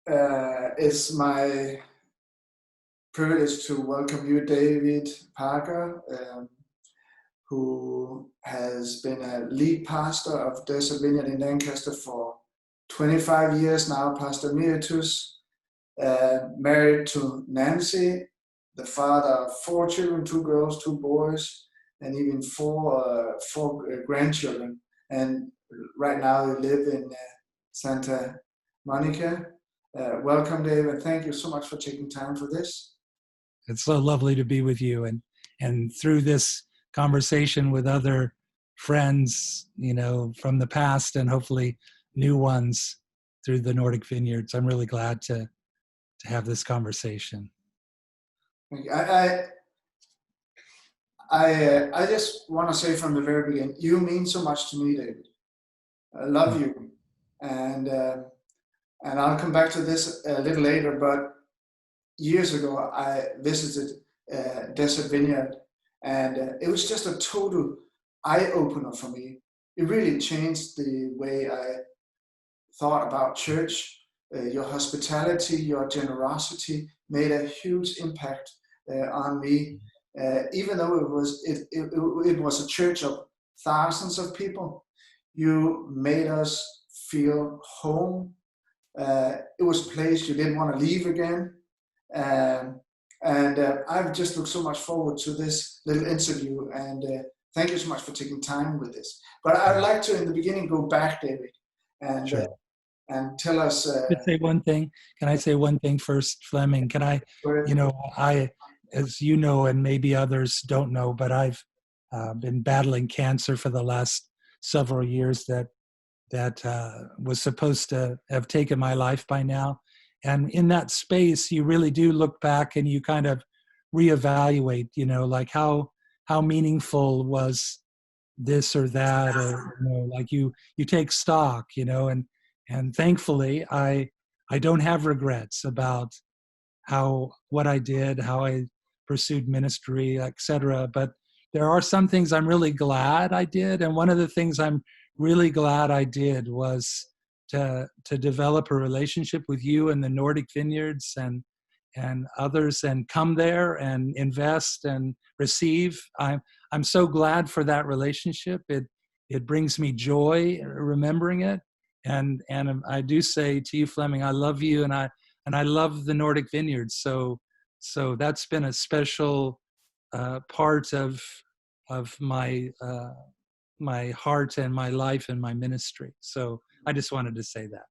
It's my privilege to welcome you, David Parker, who has been a lead pastor of Desert Vineyard in Lancaster for 25 years now, Pastor Emeritus, married to Nancy, the father of 4 children, 2 girls, 2 boys, and even four grandchildren. And right now they live in Santa Monica. Welcome, Dave, and thank you so much for taking time for this. It's so lovely to be with you, and through this conversation with other friends, from the past and hopefully new ones through the Nordic Vineyards. I'm really glad to have this conversation. I just want to say from the very beginning, you mean so much to me, David. I love you, and I'll come back to this a little later. But years ago, I visited Desert Vineyard, and it was just a total eye-opener for me. It really changed the way I thought about church. Your hospitality, your generosity made a huge impact on me. Even though it was a church of thousands of people, you made us feel home. It was a place you didn't want to leave again. And I've just looked so much forward to this little interview, and thank you so much for taking time with this. But I'd like to, in the beginning, go back, David, and Sure. And tell us. Say one thing. Can I say one thing first, Flemming? Can I? I, as you know, and maybe others don't know, but I've been battling cancer for the last several years. That was supposed to have taken my life by now. And in that space, you really do look back and you kind of reevaluate, like how meaningful was this or that, or like you take stock, and thankfully I don't have regrets about what I did, how I pursued ministry, etc. But there are some things I'm really glad I did, and one of the things I'm really glad I did was to develop a relationship with you and the Nordic Vineyards and others, and come there and invest and receive. I'm so glad for that relationship. It brings me joy remembering it, and I do say to you, Flemming, I love you, and I love the Nordic Vineyards. So that's been a special part of my my heart and my life and my ministry. So I just wanted to say that.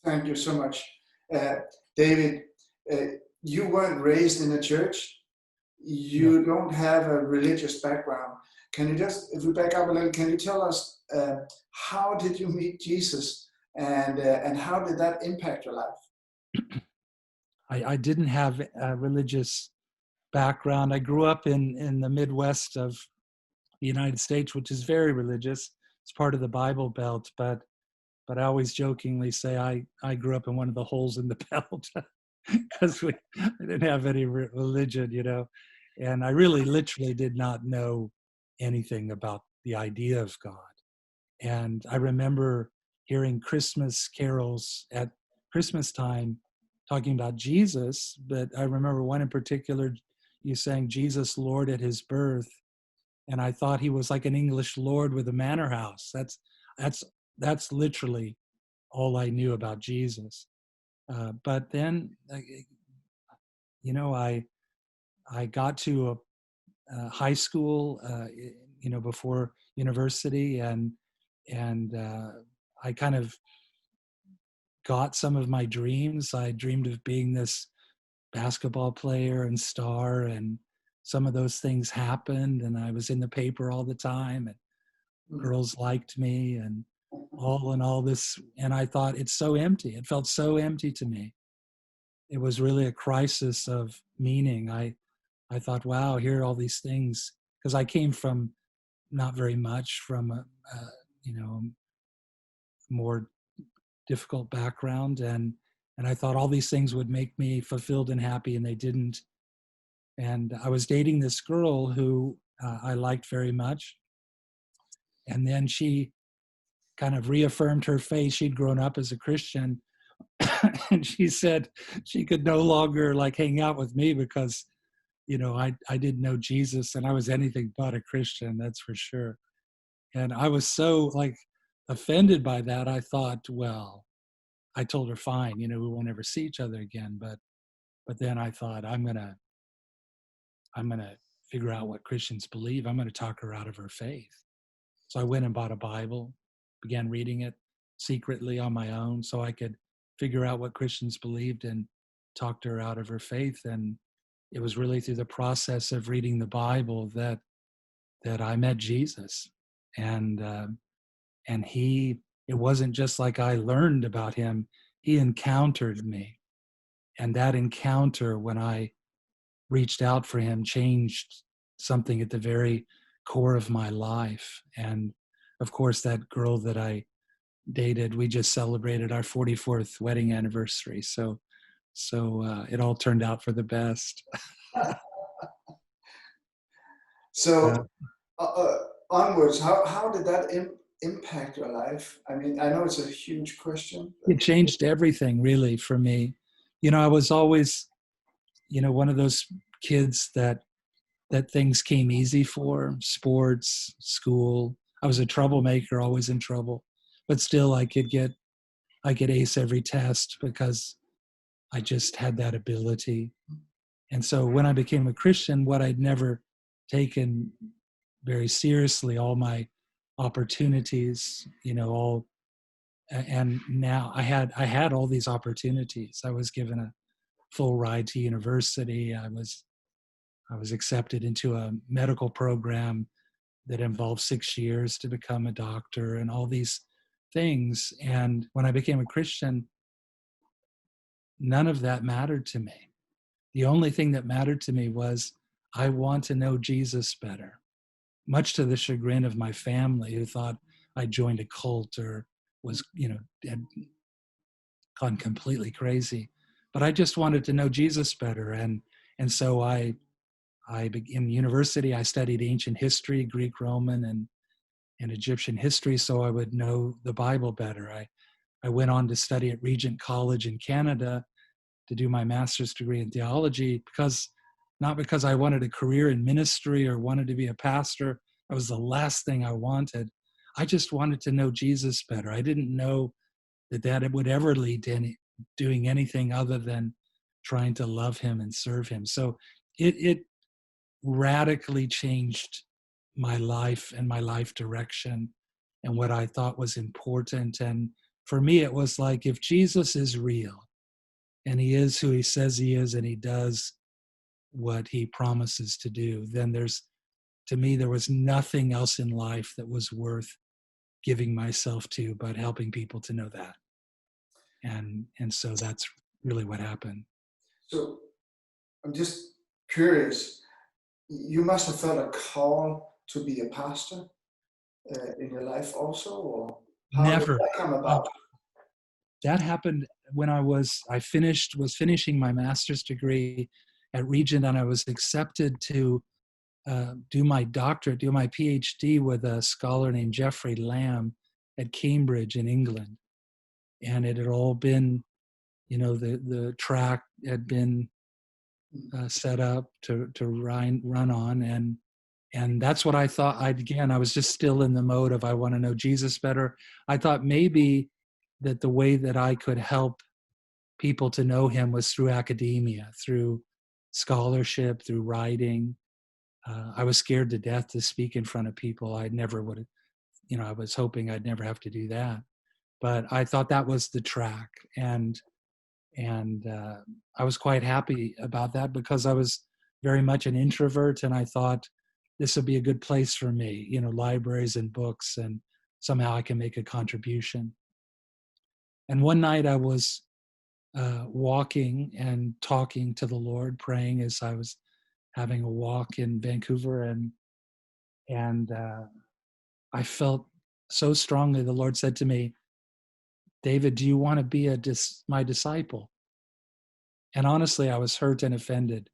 Thank you so much, David. You weren't raised in a church. You don't have a religious background. Can you just, if we back up a little, can you tell us how did you meet Jesus, and how did that impact your life? I didn't have a religious background. I grew up in the Midwest of the United States, which is very religious. It's part of the Bible Belt, but I always jokingly say I grew up in one of the holes in the belt because I didn't have any religion, and I really literally did not know anything about the idea of God. And I remember hearing Christmas carols at Christmas time talking about Jesus, but I remember one in particular, you sang Jesus Lord at his birth, and I thought he was like an English lord with a manor house. That's literally all I knew about Jesus. But then, I got to a high school, before university, and I kind of got some of my dreams. I dreamed of being this basketball player and star, and some of those things happened, and I was in the paper all the time, and girls liked me, and all this, and I thought, it's so empty. It felt so empty to me. It was really a crisis of meaning. I thought, wow, here are all these things, because I came from not very much, from a more difficult background, and I thought all these things would make me fulfilled and happy, and they didn't. And I was dating this girl who I liked very much, and then she kind of reaffirmed her faith. She'd grown up as a Christian, And she said she could no longer like hang out with me because, I didn't know Jesus and I was anything but a Christian, that's for sure. And I was so like offended by that. I thought, well, I told her, fine, we won't ever see each other again. But then I thought, I'm gonna figure out what Christians believe. I'm gonna talk her out of her faith. So I went and bought a Bible, began reading it secretly on my own so I could figure out what Christians believed and talked her out of her faith. And it was really through the process of reading the Bible that I met Jesus. And it wasn't just like I learned about him, he encountered me. And that encounter, when I reached out for him, changed something at the very core of my life. And of course, that girl that I dated, we just celebrated our 44th wedding anniversary. So it all turned out for the best. So onwards, how did that impact your life? I mean, I know it's a huge question. It changed everything really for me. I was always, one of those kids that things came easy for: sports, school. I was a troublemaker, always in trouble, but still I could ace every test because I just had that ability. And so when I became a Christian, what I'd never taken very seriously, all my opportunities, and now I had all these opportunities. I was given a full ride to university. I was accepted into a medical program that involved 6 years to become a doctor and all these things. And when I became a Christian, none of that mattered to me. The only thing that mattered to me was I want to know Jesus better, much to the chagrin of my family, who thought I joined a cult or was, had gone completely crazy. But I just wanted to know Jesus better. And so in university, I studied ancient history, Greek, Roman, and Egyptian history, so I would know the Bible better. I went on to study at Regent College in Canada to do my master's degree in theology, not because I wanted a career in ministry or wanted to be a pastor. That was the last thing I wanted. I just wanted to know Jesus better. I didn't know that it would ever lead to doing anything other than trying to love him and serve him. So it radically changed my life and my life direction and what I thought was important. And for me, it was like, if Jesus is real and he is who he says he is and he does what he promises to do, then to me, there was nothing else in life that was worth giving myself to but helping people to know that. And so that's really what happened. So I'm just curious, you must have felt a call to be a pastor in your life also, or how Never. did that come about? That happened when I was finishing my master's degree at Regent, and I was accepted to do my doctorate, do my PhD with a scholar named Geoffrey Lamb at Cambridge in England. And it had all been, the track had been set up to run on, and that's what I thought. I was just still in the mode of I want to know Jesus better. I thought maybe that the way that I could help people to know him was through academia, through scholarship, through writing. I was scared to death to speak in front of people. I never would have, I was hoping I'd never have to do that. But I thought that was the track. And I was quite happy about that because I was very much an introvert, and I thought this would be a good place for me, libraries and books, and somehow I can make a contribution. And one night I was walking and talking to the Lord, praying as I was having a walk in Vancouver, and I felt so strongly the Lord said to me, "David, do you want to be my disciple?" And honestly, I was hurt and offended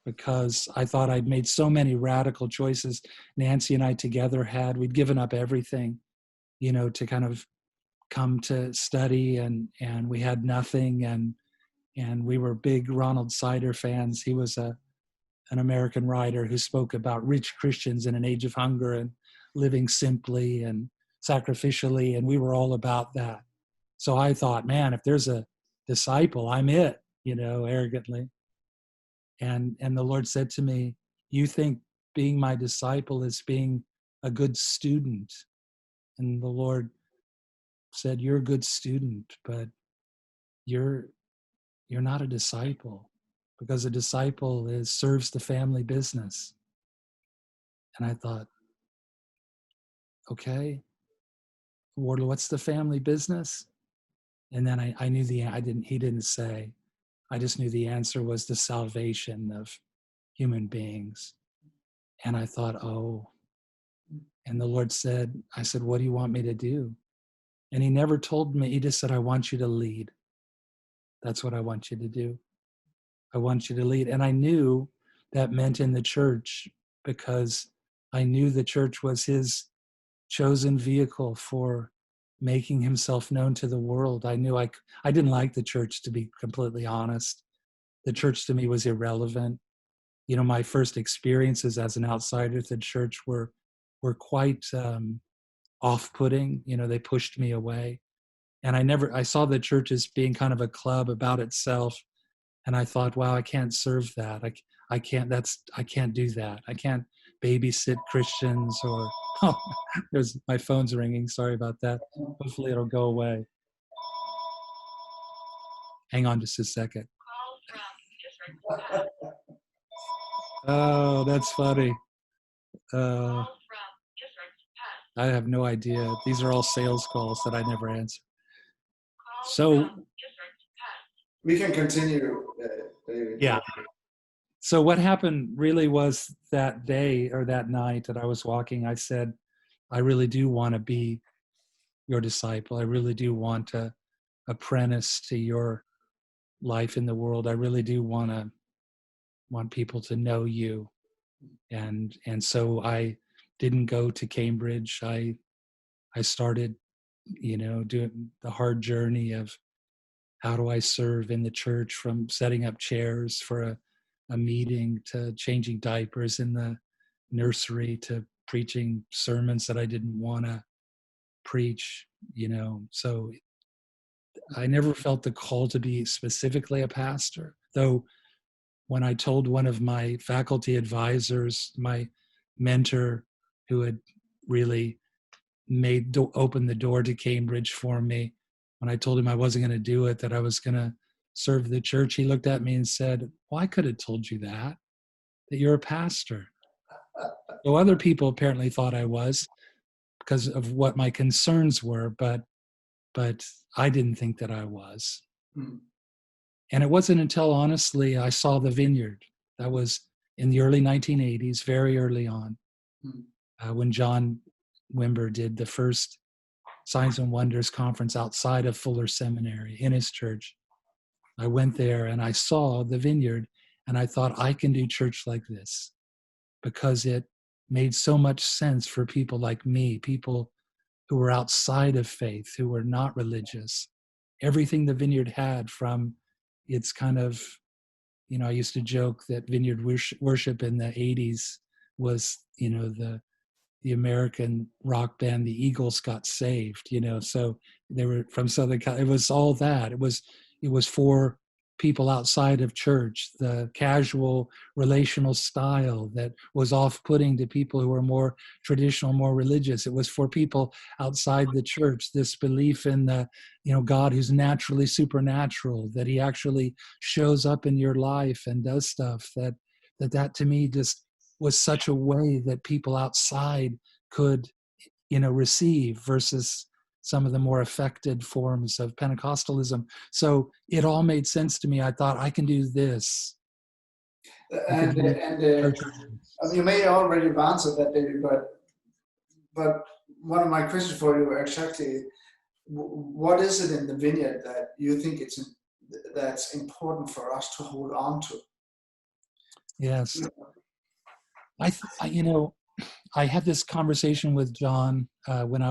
because I thought I'd made so many radical choices. Nancy and I together we'd given up everything, to kind of come to study, and we had nothing, and we were big Ronald Sider fans. He was an American writer who spoke about rich Christians in an age of hunger and living simply and sacrificially, and we were all about that. So I thought, man, if there's a disciple, I'm it, arrogantly. And the Lord said to me, you think being my disciple is being a good student? And the Lord said, you're a good student, but you're not a disciple, because a disciple serves the family business. And I thought, okay, Lord, what's the family business? And then I knew he didn't say. I just knew the answer was the salvation of human beings. And I thought, oh. And the Lord said, I said, what do you want me to do? And he never told me. He just said, I want you to lead. That's what I want you to do. I want you to lead. And I knew that meant in the church, because I knew the church was his chosen vehicle for making himself known to the world. I knew I didn't like the church, to be completely honest. The church to me was irrelevant. My first experiences as an outsider at the church were quite off-putting. They pushed me away. And I saw the church as being kind of a club about itself. And I thought, wow, I can't serve that. I can't do that. I can't babysit Christians or, oh, my phone's ringing. Sorry about that. Hopefully it'll go away. Hang on just a second. Oh, that's funny. I have no idea. These are all sales calls that I never answer. So we can continue, David. Yeah. So what happened really was that day or that night that I was walking, I said, I really do want to be your disciple. I really do want to apprentice to your life in the world. I really do want people to know you. And so I didn't go to Cambridge. I started, doing the hard journey of how do I serve in the church, from setting up chairs for a meeting to changing diapers in the nursery to preaching sermons that I didn't want to preach, So I never felt the call to be specifically a pastor, though when I told one of my faculty advisors, my mentor, who had really opened the door to Cambridge for me, when I told him I wasn't going to do it, that I was going to serve the church, he looked at me and said, well, I could have told you that you're a pastor. So other people apparently thought I was, because of what my concerns were, but I didn't think that I was. And it wasn't until, honestly, I saw the Vineyard. That was in the early 1980s, very early on, when John Wimber did the first Signs and Wonders conference outside of Fuller Seminary in his church. I went there and I saw the Vineyard, and I thought, I can do church like this, because it made so much sense for people like me, people who were outside of faith, who were not religious. Everything the Vineyard had, from its kind of, I used to joke that Vineyard worship in the 80s was, the American rock band, the Eagles, got saved, so they were from Southern California. It was all that. It was for people outside of church, the casual relational style that was off-putting to people who were more traditional, more religious. It was for people outside the church, this belief in the, God who's naturally supernatural, that he actually shows up in your life and does stuff that to me just was such a way that people outside could, receive, versus some of the more affected forms of Pentecostalism. So it all made sense to me. I thought, I can do this. And you may already have answered that, David, but one of my questions for you, exactly, what is it in the Vineyard that you think that's important for us to hold on to? Yes. I had this conversation with John when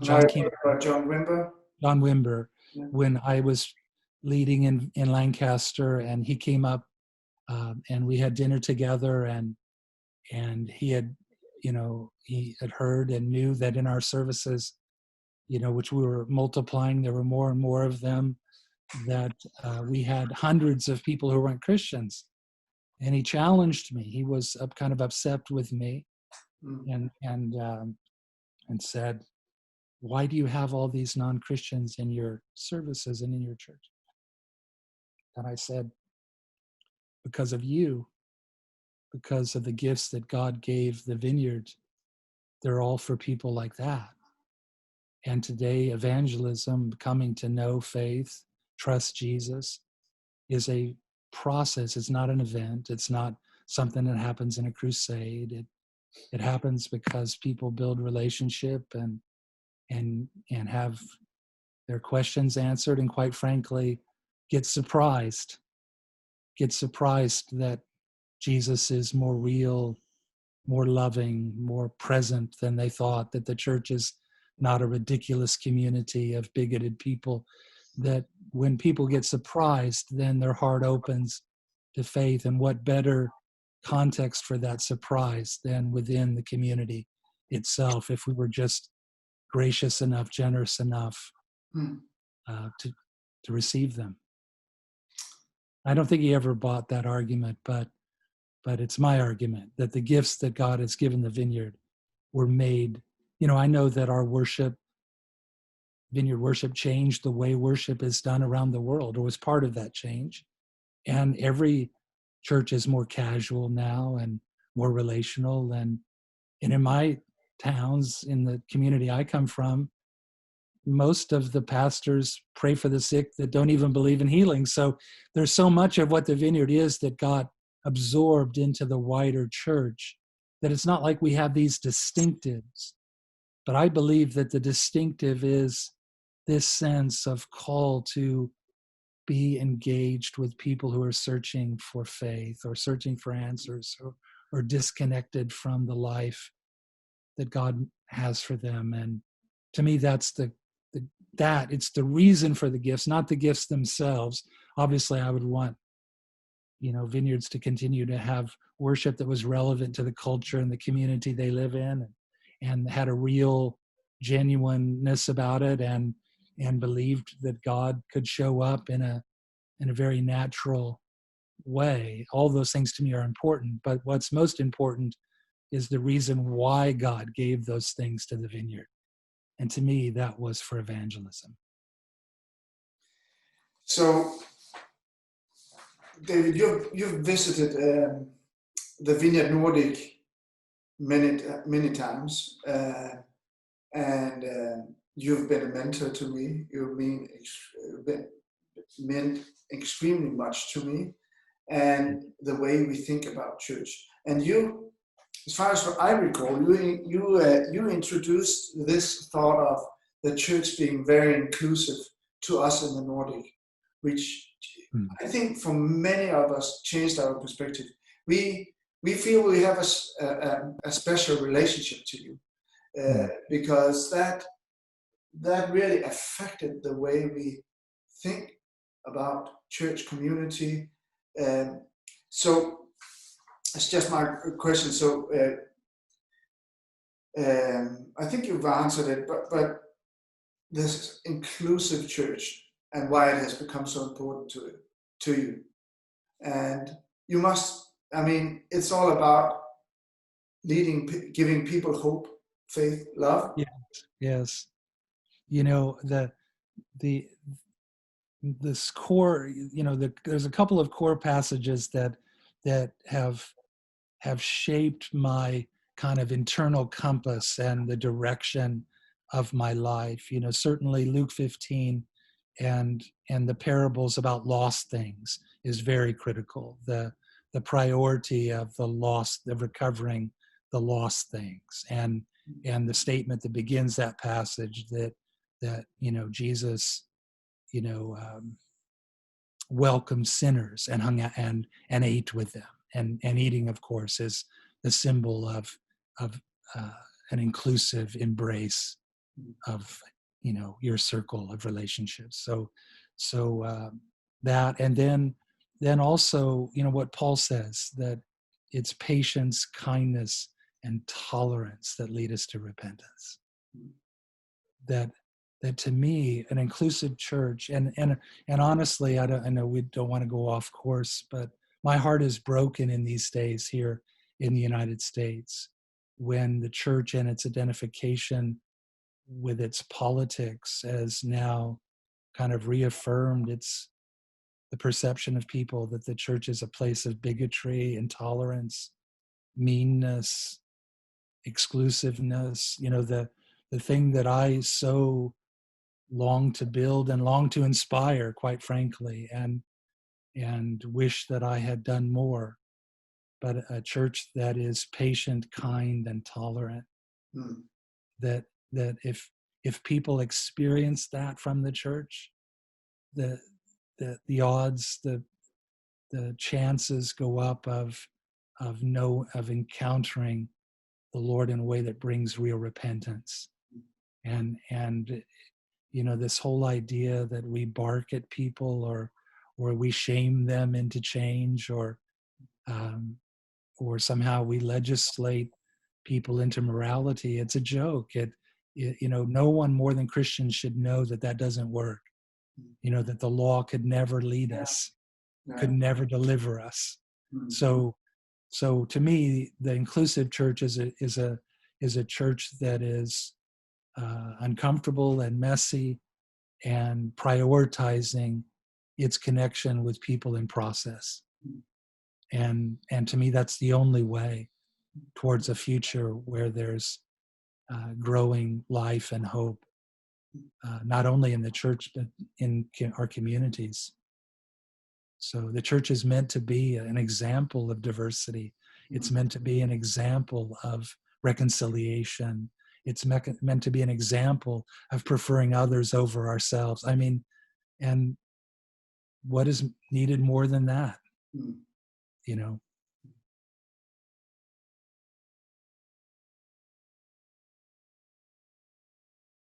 John came, John Wimber. John Wimber, Yeah. when I was leading in Lancaster, and he came up, and we had dinner together, and he had, he had heard and knew that in our services, which we were multiplying, there were more and more of them, that we had hundreds of people who weren't Christians. And he challenged me. He was kind of upset with me, and said, "Why do you have all these non-Christians in your services and in your church?" And I said, "Because of you, because of the gifts that God gave the vineyard. They're all for people like that." And today, evangelism, coming to know faith, trust Jesus, is a process. It's not an event. It's not something that happens in a crusade. It happens because people build relationship and have their questions answered, and quite frankly, get surprised that Jesus is more real, more loving, more present than they thought, that the church is not a ridiculous community of bigoted people, that when people get surprised, then their heart opens to faith. And what better context for that surprise than within the community itself, if we were just gracious enough, generous enough to receive them. I don't think he ever bought that argument, but it's my argument that the gifts that God has given the vineyard were made. I know that our vineyard worship changed the way worship is done around the world, or was part of that change. And every church is more casual now and more relational. And in my towns, in the community I come from, most of the pastors pray for the sick that don't even believe in healing. So there's so much of what the vineyard is that got absorbed into the wider church that it's not like we have these distinctives. But I believe that the distinctive is this sense of call to be engaged with people who are searching for faith, or searching for answers, or disconnected from the life that God has for them. And to me, that's it's the reason for the gifts, not the gifts themselves. Obviously, I would want vineyards to continue to have worship that was relevant to the culture and the community they live in, and had a real genuineness about it, and believed that God could show up in a very natural way. All those things to me are important, but what's most important is the reason why God gave those things to the vineyard. And to me, that was for evangelism. So, David, you've visited the Vineyard Nordic many times, and you've been a mentor to me. You've meant extremely much to me, and the way we think about church. And you, as far as I recall, you introduced this thought of the church being very inclusive to us in the Nordic, which I think for many of us changed our perspective. We feel we have a special relationship to you, because that really affected the way we think about church community. So it's just my question. So I think you've answered it, but this inclusive church and why it has become so important to you. And you must, it's all about giving people hope, faith, love. Yes. This core, there's a couple of core passages that have shaped my kind of internal compass and the direction of my life. Certainly Luke 15 and the parables about lost things is very critical. The priority of the recovering the lost things, and the statement that begins that passage that Jesus welcomed sinners and hung out and ate with them, and eating, of course, is the symbol of an inclusive embrace of your circle of relationships. So that, and then also what Paul says, that it's patience, kindness, and tolerance that lead us to repentance. That to me, an inclusive church, and honestly, I know we don't want to go off course, but my heart is broken in these days here in the United States when the church and its identification with its politics has now kind of reaffirmed the perception of people that the church is a place of bigotry, intolerance, meanness, exclusiveness. The thing that I so long to build and long to inspire, quite frankly, and wish that I had done more. But a church that is patient, kind, and tolerant. That if people experience that from the church, the odds, the chances go up of encountering the Lord in a way that brings real repentance. And this whole idea that we bark at people or we shame them into change, or somehow we legislate people into morality, it's a joke. No one more than Christians should know that doesn't work. That the law could never lead us, could never deliver us. So to me, the inclusive church is a church that is uncomfortable and messy, and prioritizing its connection with people in process. And to me, that's the only way towards a future where there's growing life and hope, not only in the church, but in our communities. So the church is meant to be an example of diversity. It's meant to be an example of reconciliation. It's meant to be an example of preferring others over ourselves. I mean, and what is needed more than that?